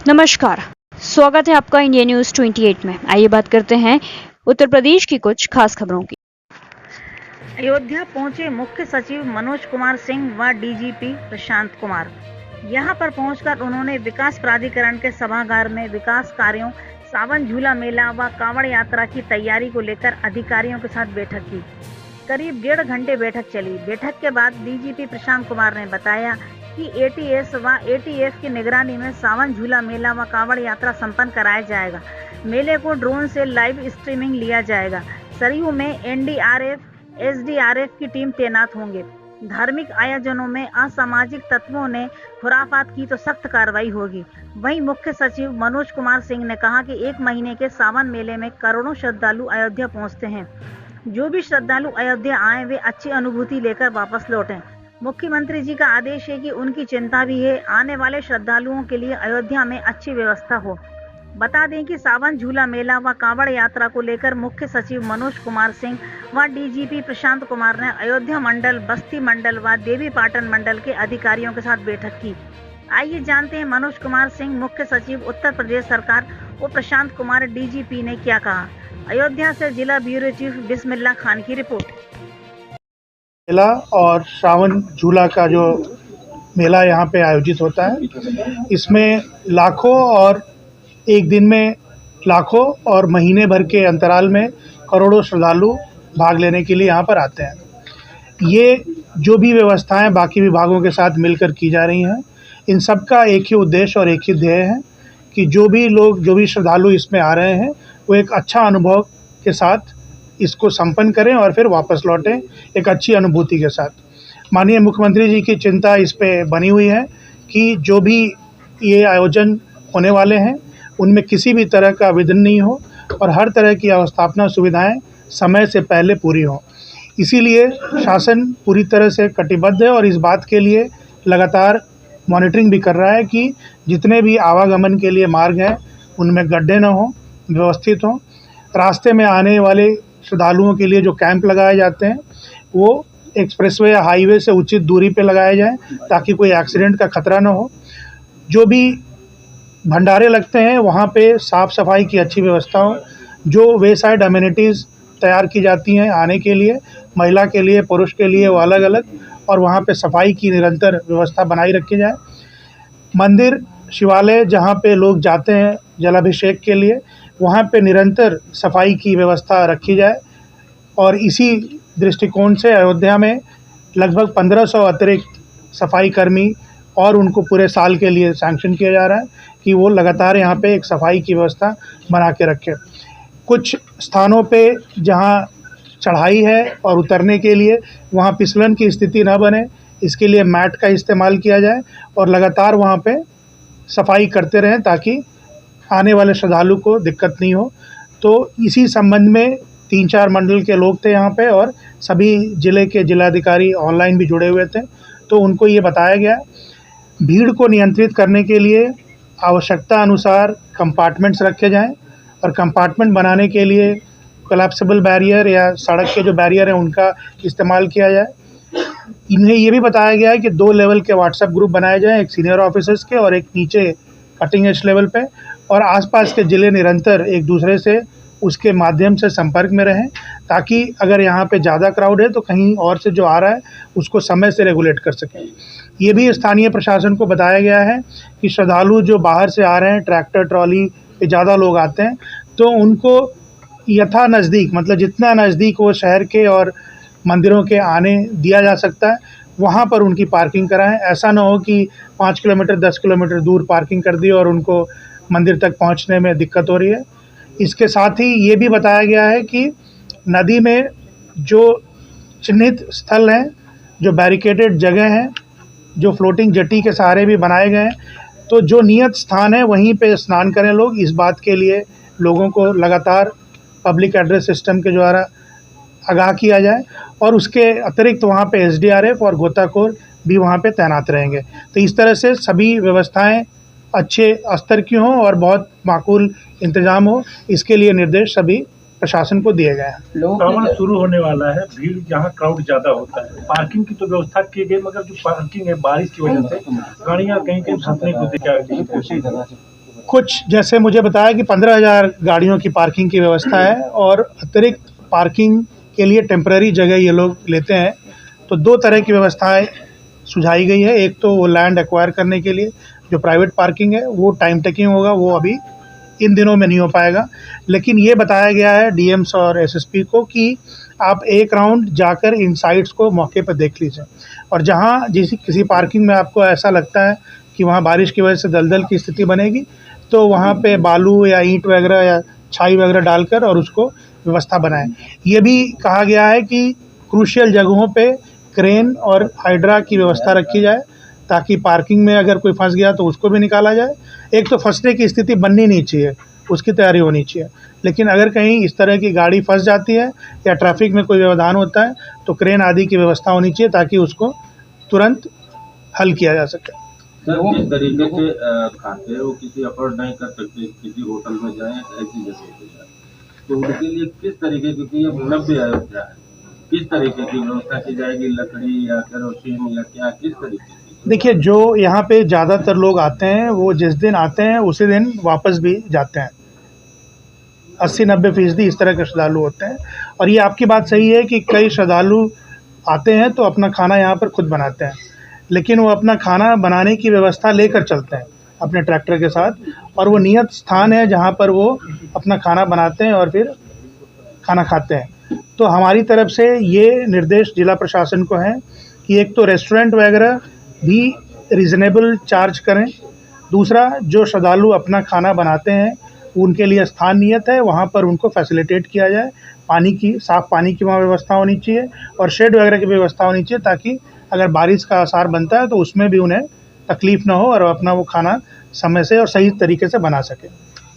नमस्कार, स्वागत है आपका इंडिया न्यूज 28 में। आइए बात करते हैं उत्तर प्रदेश की कुछ खास खबरों की। अयोध्या पहुंचे मुख्य सचिव मनोज कुमार सिंह व डीजीपी प्रशांत कुमार। यहां पर पहुंचकर उन्होंने विकास प्राधिकरण के सभागार में विकास कार्यों, सावन झूला मेला व कांवड़ यात्रा की तैयारी को लेकर अधिकारियों के साथ बैठक की। करीब 1.5 घंटे बैठक चली। बैठक के बाद डीजीपी प्रशांत कुमार ने बताया कि एटीएस व एटीएफ की निगरानी में सावन झूला मेला व कांवड़ यात्रा संपन्न कराया जाएगा। मेले को ड्रोन से लाइव स्ट्रीमिंग लिया जाएगा। सरयू में एनडीआरएफ, एसडीआरएफ की टीम तैनात होंगे। धार्मिक आयोजनों में असामाजिक तत्वों ने खुराफात की तो सख्त कार्रवाई होगी। वहीं मुख्य सचिव मनोज कुमार सिंह ने कहा कि 1 महीने के सावन मेले में करोड़ों श्रद्धालु अयोध्या पहुंचते हैं। जो भी श्रद्धालु अयोध्या आए वे अच्छी अनुभूति लेकर वापस लौटें। मुख्यमंत्री जी का आदेश है कि उनकी चिंता भी है आने वाले श्रद्धालुओं के लिए अयोध्या में अच्छी व्यवस्था हो। बता दें कि सावन झूला मेला व कांवड़ यात्रा को लेकर मुख्य सचिव मनोज कुमार सिंह व डीजीपी प्रशांत कुमार ने अयोध्या मंडल, बस्ती मंडल व देवीपाटन मंडल के अधिकारियों के साथ बैठक की। आइए जानते हैं मनोज कुमार सिंह मुख्य सचिव उत्तर प्रदेश सरकार और प्रशांत कुमार डीजीपी ने क्या कहा। अयोध्या से जिला ब्यूरो चीफ बिस्मिल्लाह खान की रिपोर्ट। मेला और सावन झूला का जो मेला यहाँ पे आयोजित होता है, इसमें लाखों और एक दिन में लाखों और महीने भर के अंतराल में करोड़ों श्रद्धालु भाग लेने के लिए यहाँ पर आते हैं। ये जो भी व्यवस्थाएं बाकी विभागों के साथ मिलकर की जा रही हैं, इन सब का एक ही उद्देश्य और एक ही ध्येय है कि जो भी श्रद्धालु इसमें आ रहे हैं वो एक अच्छा अनुभव के साथ इसको संपन्न करें और फिर वापस लौटें एक अच्छी अनुभूति के साथ। माननीय मुख्यमंत्री जी की चिंता इस पे बनी हुई है कि जो भी ये आयोजन होने वाले हैं उनमें किसी भी तरह का विघ्न नहीं हो और हर तरह की अवस्थापना सुविधाएं समय से पहले पूरी हों। इसीलिए शासन पूरी तरह से कटिबद्ध है और इस बात के लिए लगातार मॉनिटरिंग भी कर रहा है कि जितने भी आवागमन के लिए मार्ग हैं उनमें गड्ढे न हों, व्यवस्थित हों। रास्ते में आने वाले श्रद्धालुओं के लिए जो कैंप लगाए जाते हैं वो एक्सप्रेसवे या हाईवे से उचित दूरी पे लगाए जाएं ताकि कोई एक्सीडेंट का खतरा न हो। जो भी भंडारे लगते हैं वहाँ पे साफ़ सफाई की अच्छी व्यवस्था हो। जो वे साइड अम्यूनिटीज़ तैयार की जाती हैं आने के लिए, महिला के लिए, पुरुष के लिए वो अलग अलग, और वहाँ पे सफाई की निरंतर व्यवस्था बनाई रखी जाए। मंदिर, शिवालय जहाँ पे लोग जाते हैं जलाभिषेक के लिए, वहाँ पे निरंतर सफाई की व्यवस्था रखी जाए। और इसी दृष्टिकोण से अयोध्या में लगभग 1500 अतिरिक्त सफाई कर्मी और उनको पूरे साल के लिए सैंक्शन किया जा रहा है कि वो लगातार यहाँ पे एक सफाई की व्यवस्था बना के रखें। कुछ स्थानों पे जहाँ चढ़ाई है और उतरने के लिए वहाँ फिसलन की स्थिति न बने, इसके लिए मैट का इस्तेमाल किया जाए और लगातार वहाँ पे सफाई करते रहें ताकि आने वाले श्रद्धालु को दिक्कत नहीं हो। तो इसी संबंध में 3-4 मंडल के लोग थे यहाँ पे और सभी ज़िले के जिलाधिकारी ऑनलाइन भी जुड़े हुए थे। तो उनको ये बताया गया भीड़ को नियंत्रित करने के लिए आवश्यकता अनुसार कंपार्टमेंट्स रखे जाएं और कंपार्टमेंट बनाने के लिए कोलैप्सिबल बैरियर या सड़क के जो बैरियर हैं उनका इस्तेमाल किया जाए। इन्हें ये भी बताया गया है कि 2 लेवल के व्हाट्सएप ग्रुप बनाए जाएँ, एक सीनियर ऑफिसर्स के और एक नीचे कटिंग एज लेवल पे, और आसपास के ज़िले निरंतर एक दूसरे से उसके माध्यम से संपर्क में रहें ताकि अगर यहाँ पे ज़्यादा क्राउड है तो कहीं और से जो आ रहा है उसको समय से रेगुलेट कर सकें। ये भी स्थानीय प्रशासन को बताया गया है कि श्रद्धालु जो बाहर से आ रहे हैं, ट्रैक्टर ट्रॉली पे ज़्यादा लोग आते हैं, तो उनको यथा नज़दीक, मतलब जितना नज़दीक वो शहर के और मंदिरों के आने दिया जा सकता है वहाँ पर उनकी पार्किंग कराएं। ऐसा ना हो कि 5 किलोमीटर 10 किलोमीटर दूर पार्किंग कर दी और उनको मंदिर तक पहुँचने में दिक्कत हो रही है। इसके साथ ही ये भी बताया गया है कि नदी में जो चिन्हित स्थल हैं, जो बैरिकेडेड जगह हैं, जो फ्लोटिंग जेटी के सहारे भी बनाए गए हैं, तो जो नियत स्थान है वहीं पे स्नान करें लोग। इस बात के लिए लोगों को लगातार पब्लिक एड्रेस सिस्टम के द्वारा आगाह किया जाए और उसके अतिरिक्त वहाँ पे एसडीआरएफ और गोताखोर भी वहाँ पे तैनात रहेंगे। तो इस तरह से सभी व्यवस्थाएं अच्छे स्तर की हों और बहुत माकूल इंतजाम हो, इसके लिए निर्देश सभी प्रशासन को दिए गए हैं। सावन शुरू होने वाला है, भीड़ जहाँ क्राउड ज़्यादा होता है, पार्किंग की तो व्यवस्था की गई, मगर जो पार्किंग है बारिश की वजह से गाड़ियाँ कहीं फंसने को कुछ जैसे मुझे बताया कि 15,000 गाड़ियों की पार्किंग की व्यवस्था है और अतिरिक्त पार्किंग के लिए टेम्पररी जगह ये लोग लेते हैं। तो 2 तरह की व्यवस्थाएं सुझाई गई है। एक तो वो लैंड एक्वायर करने के लिए जो प्राइवेट पार्किंग है वो टाइम टेकिंग होगा, वो अभी इन दिनों में नहीं हो पाएगा। लेकिन ये बताया गया है डीएम्स और एसएसपी को कि आप एक राउंड जाकर इन साइट्स को मौके पर देख लीजिए, और जहाँ किसी पार्किंग में आपको ऐसा लगता है कि वहाँ बारिश की वजह से दलदल की स्थिति बनेगी, तो वहाँ पे बालू या ईंट वगैरह या छाई वगैरह डालकर और उसको व्यवस्था बनाएं। ये भी कहा गया है कि क्रूशियल जगहों पे क्रेन और हाइड्रा की व्यवस्था रखी जाए ताकि पार्किंग में अगर कोई फंस गया तो उसको भी निकाला जाए। एक तो फंसने की स्थिति बननी नहीं चाहिए, उसकी तैयारी होनी चाहिए, लेकिन अगर कहीं इस तरह की गाड़ी फंस जाती है या ट्रैफिक में कोई व्यवधान होता है तो क्रेन आदि की व्यवस्था होनी चाहिए ताकि उसको तुरंत हल किया जा सके। सर, किस तरीके से खाते हैं वो किसी अफोर्ड नहीं कर सकते, किसी होटल में जाएं, ऐसी जगह पे जाएं, तो उनके लिए किस तरीके की, क्योंकि ये नव्य अयोध्या है, किस तरीके की व्यवस्था की जाएगी, लकड़ी या केरोसिन या क्या, किस तरीके की? देखिए, जो यहाँ पे ज़्यादातर लोग आते हैं वो जिस दिन आते हैं उसी दिन वापस भी जाते हैं। 80-90% इस तरह के श्रद्धालु होते हैं। और ये आपकी बात सही है कि कई श्रद्धालु आते हैं तो अपना खाना यहाँ पर खुद बनाते हैं, लेकिन वो अपना खाना बनाने की व्यवस्था लेकर चलते हैं अपने ट्रैक्टर के साथ, और वो नियत स्थान है जहाँ पर वो अपना खाना बनाते हैं और फिर खाना खाते हैं। तो हमारी तरफ से ये निर्देश जिला प्रशासन को है कि एक तो रेस्टोरेंट वगैरह भी रीज़नेबल चार्ज करें, दूसरा जो श्रद्धालु अपना खाना बनाते हैं उनके लिए स्थान नियत है, वहाँ पर उनको फैसिलिटेट किया जाए। साफ़ पानी की वहाँ व्यवस्था होनी चाहिए और शेड वगैरह की व्यवस्था होनी चाहिए ताकि अगर बारिश का आसार बनता है तो उसमें भी उन्हें तकलीफ़ ना हो और अपना वो खाना समय से और सही तरीके से बना सके।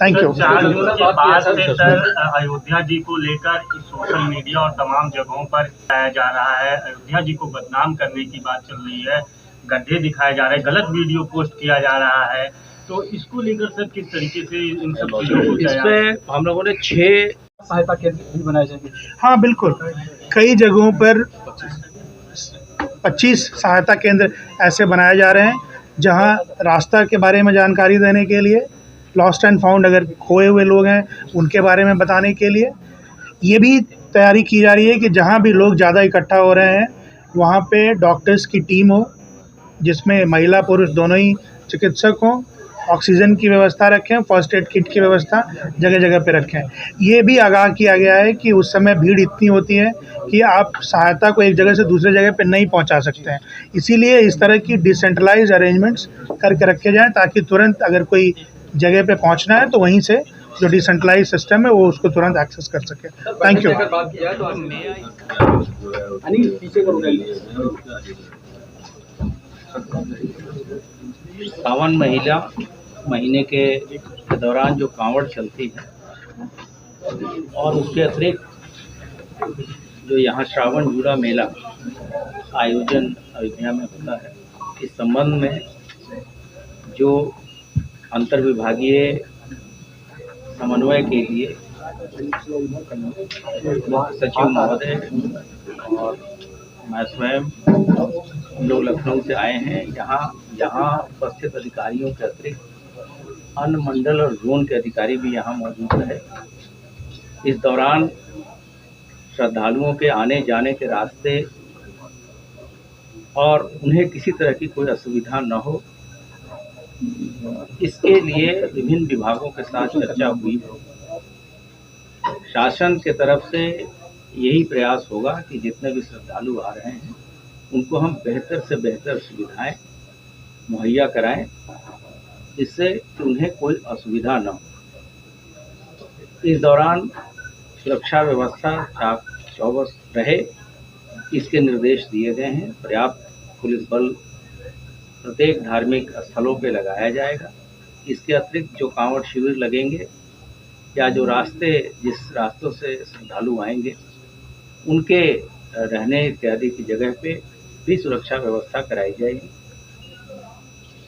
Thank you. 4 जून के बाद से सर अयोध्या जी को लेकर सोशल मीडिया और तमाम जगहों पर बताया जा रहा है, अयोध्या जी को बदनाम करने की बात चल रही है, गड्ढे दिखाए जा रहे हैं, गलत वीडियो पोस्ट किया जा रहा है, तो इसको लेकर सर किस तरीके से इन सब चीज़ों को इसमें हम लोगों ने 6 सहायता केंद्र भी बनाए जाएंगे। हाँ बिल्कुल, कई जगहों पर 25 सहायता केंद्र ऐसे बनाए जा रहे हैं जहां रास्ता के बारे में जानकारी देने के लिए, लॉस्ट एंड फाउंड अगर खोए हुए लोग हैं उनके बारे में बताने के लिए। ये भी तैयारी की जा रही है कि जहां भी लोग ज़्यादा इकट्ठा हो रहे हैं वहां पे डॉक्टर्स की टीम हो जिसमें महिला पुरुष दोनों ही चिकित्सक हों, ऑक्सीजन की व्यवस्था रखें, फर्स्ट एड किट की व्यवस्था जगह जगह पे रखें। ये भी आगाह किया गया है कि उस समय भीड़ इतनी होती है कि आप सहायता को एक जगह से दूसरे जगह पे नहीं पहुंचा सकते हैं, इसीलिए इस तरह की डिसेंट्रलाइज अरेंजमेंट्स करके रखे जाएं ताकि तुरंत अगर कोई जगह पे पहुंचना है तो वहीं से जो डिसेंट्रलाइज सिस्टम है वो उसको तुरंत एक्सेस कर सके। Thank you. सावन महीने के दौरान जो कांवड़ चलती है और उसके अतिरिक्त जो यहाँ श्रावण जुड़ा मेला आयोजन अयोध्या में होता है, इस संबंध में जो अंतर्विभागीय समन्वय के लिए मुख्य सचिव महोदय और मैं स्वयं लोग लखनऊ से आए हैं। यहाँ उपस्थित अधिकारियों के अतिरिक्त अन्य मंडल और जोन के अधिकारी भी यहाँ मौजूद रहे। इस दौरान श्रद्धालुओं के आने जाने के रास्ते और उन्हें किसी तरह की कोई असुविधा न हो, इसके लिए विभिन्न विभागों के साथ चर्चा हुई। शासन के तरफ से यही प्रयास होगा कि जितने भी श्रद्धालु आ रहे हैं उनको हम बेहतर से बेहतर सुविधाएं मुहैया कराएं, जिससे कि उन्हें कोई असुविधा न हो। इस दौरान सुरक्षा व्यवस्था चाक चौबस रहे, इसके निर्देश दिए गए हैं। पर्याप्त पुलिस बल प्रत्येक धार्मिक स्थलों पे लगाया जाएगा। इसके अतिरिक्त जो कांवड़ शिविर लगेंगे या जो जिस रास्तों से श्रद्धालु आएंगे उनके रहने इत्यादि की जगह पे भी सुरक्षा व्यवस्था कराई जाएगी।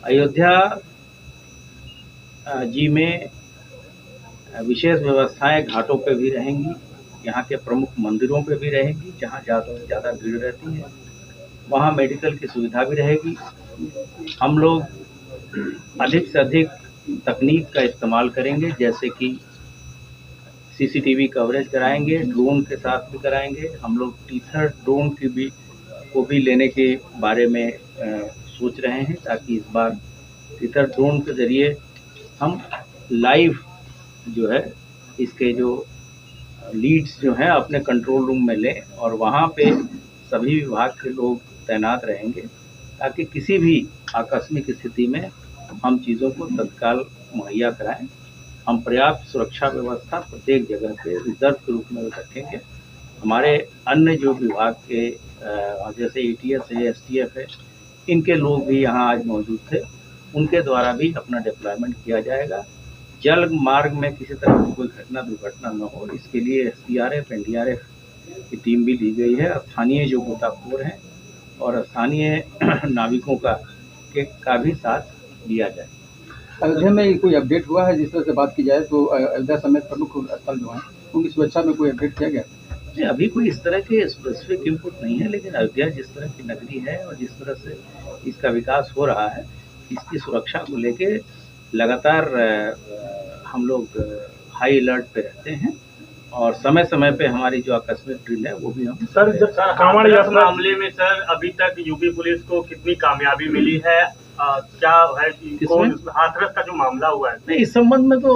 अयोध्या जी में विशेष व्यवस्थाएं घाटों पे भी रहेंगी, यहाँ के प्रमुख मंदिरों पे भी रहेंगी, जहाँ ज़्यादा से ज़्यादा भीड़ रहती है वहाँ मेडिकल की सुविधा भी रहेगी। हम लोग अधिक से अधिक तकनीक का इस्तेमाल करेंगे, जैसे कि सीसीटीवी कवरेज कराएंगे, ड्रोन के साथ भी कराएंगे। हम लोग टीथर ड्रोन को भी लेने के बारे में सोच रहे हैं, ताकि इस बार टीथर ड्रोन के ज़रिए हम लाइव जो है इसके जो लीड्स जो हैं अपने कंट्रोल रूम में लें, और वहाँ पे सभी विभाग के लोग तैनात रहेंगे, ताकि किसी भी आकस्मिक स्थिति में हम चीज़ों को तत्काल मुहैया कराएं। हम पर्याप्त सुरक्षा व्यवस्था प्रत्येक जगह पे रिजर्व के रूप में रखेंगे। हमारे अन्य जो विभाग के जैसे ATS है, STF है, इनके लोग भी यहाँ आज मौजूद थे, उनके द्वारा भी अपना डिप्लॉयमेंट किया जाएगा। जल मार्ग में किसी तरह की कोई घटना दुर्घटना न हो, इसके लिए SDRF NDRF की टीम भी ली गई है। स्थानीय जो गोताखोर हैं और स्थानीय नाविकों का भी साथ लिया जाए। अयोध्या में कोई अपडेट हुआ है? जिस तरह से बात की जाए तो अयोध्या समेत प्रमुख स्थल जो हैं उनकी सुरक्षा में कोई अपडेट किया गया? नहीं, अभी कोई इस तरह के स्पेसिफिक इनपुट नहीं है, लेकिन अयोध्या जिस तरह की नगरी है और जिस तरह से इसका विकास हो रहा है, इसकी सुरक्षा को लेके लगातार हम लोग हाई अलर्ट पे रहते हैं, और समय समय पे हमारी जो आकस्मिक ड्रिल है वो भी हम सर जब कांवड़ यात्रा मामले में सर अभी तक यूपी पुलिस को कितनी कामयाबी मिली है? क्या है कि हाथरस का जो मामला हुआ है? नहीं, इस संबंध में तो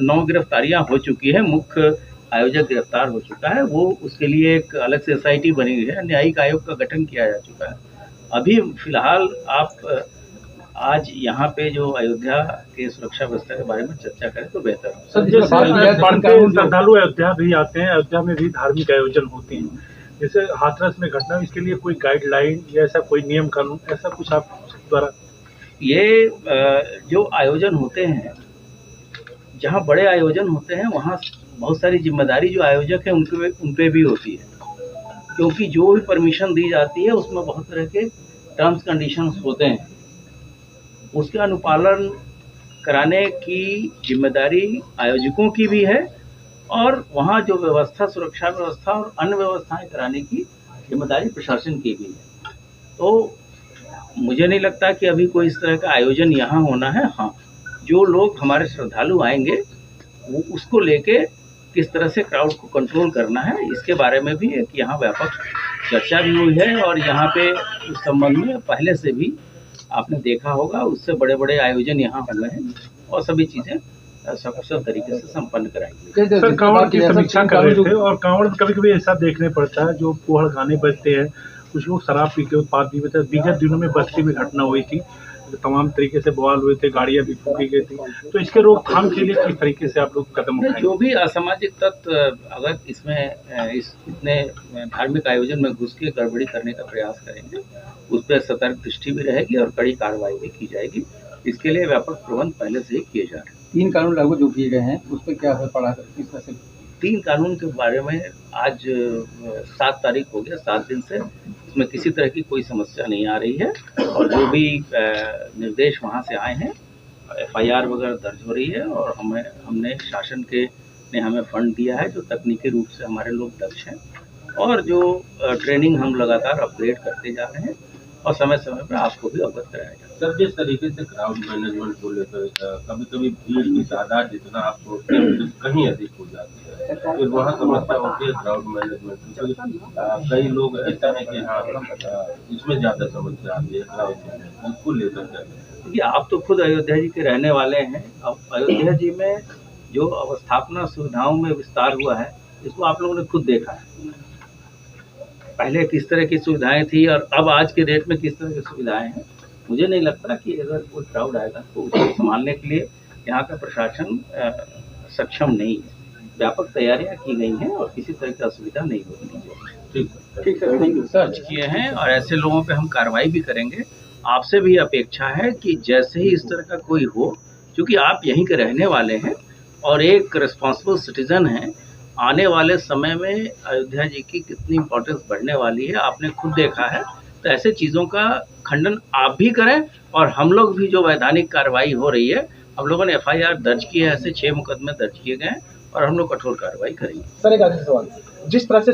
9 गिरफ्तारियां हो चुकी है, मुख्य आयोजक गिरफ्तार हो चुका है। वो उसके लिए एक अलग से SIT बनी हुई है, न्यायिक आयोग का गठन किया जा चुका है। अभी फिलहाल आप आज यहाँ पे जो अयोध्या के सुरक्षा व्यवस्था के बारे में चर्चा करें तो बेहतर है। सर, जैसे श्रद्धालु अयोध्या भी आते हैं, अयोध्या में भी धार्मिक आयोजन होते हैं, जैसे हाथरस में घटना, इसके लिए कोई गाइडलाइन या ऐसा कोई नियम कानून ऐसा कुछ आप द्वारा? ये जो आयोजन होते हैं, जहाँ बड़े आयोजन होते हैं, वहाँ बहुत सारी जिम्मेदारी जो आयोजक है उन पे भी होती है, क्योंकि जो भी परमिशन दी जाती है उसमें बहुत तरह के टर्म्स कंडीशंस होते हैं। उसका अनुपालन कराने की जिम्मेदारी आयोजकों की भी है, और वहाँ जो व्यवस्था, सुरक्षा व्यवस्था और अन्य व्यवस्थाएं कराने की जिम्मेदारी प्रशासन की भी है। तो मुझे नहीं लगता कि अभी कोई इस तरह का आयोजन यहाँ होना है। हाँ, जो लोग हमारे श्रद्धालु आएंगे वो उसको लेके किस तरह से क्राउड को कंट्रोल करना है, इसके बारे में भी एक यहाँ व्यापक चर्चा भी हुई है। और यहाँ पे उस संबंध में पहले से भी आपने देखा होगा, उससे बड़े बड़े आयोजन यहाँ हुए हैं, और सभी चीज़ें सब तरीके से संपन्न कराएंगे। सर, कांवड़ की समीक्षा कर रहे थे, और कांवड़ कभी कभी ऐसा देखने पड़ता है, जो पोहड़ गाने बजते हैं, कुछ लोग शराब पी के उत्पाद भी बचते। विगत दिनों में बस्ती में घटना हुई थी, तमाम तरीके से बवाल हुए थे, गाड़ियां भी फूकी गई थी, तो इसके रोकथाम के लिए किस तरीके से आप लोग कदम उठाएंगे? जो भी असामाजिक तत्व अगर इसमें इतने धार्मिक आयोजन में घुस के गड़बड़ी करने का प्रयास करेंगे, उस पर सतर्क दृष्टि भी रहेगी और कड़ी कार्रवाई भी की जाएगी। इसके लिए व्यापक प्रबंध पहले से ही किए जा रहे हैं। 3 कानून लागू जो किए गए हैं उस पर क्या असर पड़ा है? किस तरह से 3 कानून के बारे में आज 7 तारीख हो गया, 7 दिन से इसमें किसी तरह की कोई समस्या नहीं आ रही है, और जो भी निर्देश वहाँ से आए हैं, FIR वगैरह दर्ज हो रही है, और हमने शासन ने हमें फंड दिया है, जो तकनीकी रूप से हमारे लोग दक्ष हैं, और जो ट्रेनिंग हम लगातार अपग्रेड करते जा रहे हैं, और समय समय पर आपको भी अवगत कराया जाए। सर, जिस तरीके से क्राउड मैनेजमेंट को लेकर कभी कभी भीड़ की तादाद जितना आप सोचते हैं कहीं अधिक हो जाती है, फिर वहाँ समस्या होती है क्राउड मैनेजमेंट की। कई लोग ऐसा है कि हाँ इसमें ज़्यादा समस्या आती है क्राउड मैनेजमेंट को लेकर। देखिए, आप तो खुद अयोध्या जी के रहने वाले हैं। अब अयोध्या जी में जो अवस्थापना सुविधाओं में विस्तार हुआ है, इसको आप लोगों ने खुद देखा है। पहले किस तरह की सुविधाएं थी और अब आज के डेट में किस तरह की सुविधाएं हैं। मुझे नहीं लगता कि अगर कोई क्राउड आएगा तो उसको संभालने के लिए यहाँ का प्रशासन सक्षम नहीं है। व्यापक तैयारियां की गई हैं और किसी तरह की असुविधा नहीं होगी। ठीक है, थैंक यू सर। किए हैं और ऐसे लोगों पे हम कार्रवाई भी करेंगे। आपसे भी अपेक्षा है कि जैसे ही इस तरह का कोई हो, क्योंकि आप यहीं के रहने वाले हैं और एक रिस्पॉन्सिबल सिटीजन हैं, आने वाले समय में अयोध्या जी की कितनी इम्पोर्टेंस बढ़ने वाली है आपने खुद देखा है। तो ऐसे चीज़ों का खंडन आप भी करें और हम लोग भी, जो वैधानिक कार्रवाई हो रही है, हम लोगों ने FIR दर्ज किए हैं, ऐसे 6 मुकदमे दर्ज किए गए हैं और हम लोग कठोर कार्रवाई करेंगे। सर, एक आखिरी सवाल, जिस तरह से